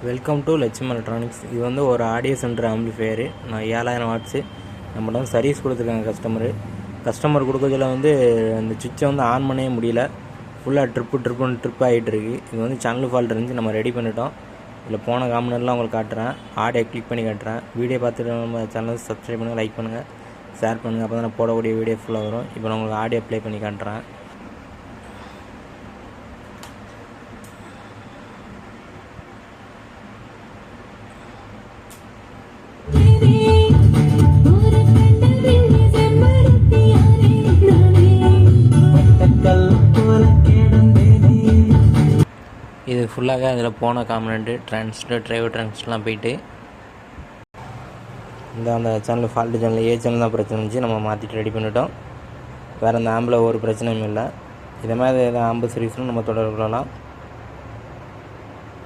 Welcome to Lakshmi electronics. இது வந்து ஒரு ஆடியோ சென்டர் ஆம்பிளிஃபையரு. நான் 7000 வாட்ஸு நம்மகிட்ட வந்து சர்வீஸ் கொடுத்துருக்காங்க கஸ்டமர் கொடுக்கறதுல வந்து அந்த சுவிட்சை வந்து ஆன் பண்ணவே முடியல. ஃபுல்லாக ட்ரிப் ஆகிட்டு இருக்குது. இது வந்து சேனல் ஃபால்ட் இருந்துச்சு, நம்ம ரெடி பண்ணிட்டோம். இதில் போன காமனர்லாம் உங்களுக்கு காட்டுறேன். ஆடியோ கிளிக் பண்ணி காட்டுறேன். வீடியோ பார்த்துட்டு நம்ம சேனல் சப்ஸ்கிரைப் பண்ணுங்கள், லைக் பண்ணுங்கள், ஷேர் பண்ணுங்கள். அப்போ தான் நான் போடக்கூடிய வீடியோ ஃபுல்லாக வரும். இப்போ நான் உங்களுக்கு ஆடியோ ப்ளே பண்ணி காட்டுறேன். இது ஃபுல்லாக அதில் போன காம்பனண்ட்டு ட்ரான்ஸ்டர் டிரைவர் ட்ரான்ஸ்லாம் போயிட்டு அந்த சேனல் ஃபால்ட்டு சேனல் ஏ சேனல் தான் பிரச்சனை இருந்துச்சு, நம்ம மாற்றிட்டு ரெடி பண்ணிட்டோம். வேறு அந்த ஆம்பில் ஒரு பிரச்சனையும் இல்லை. இதை மாதிரி ஆம்பு சர்வீஸ்லாம் நம்ம தொடர்பு கொள்ளலாம்.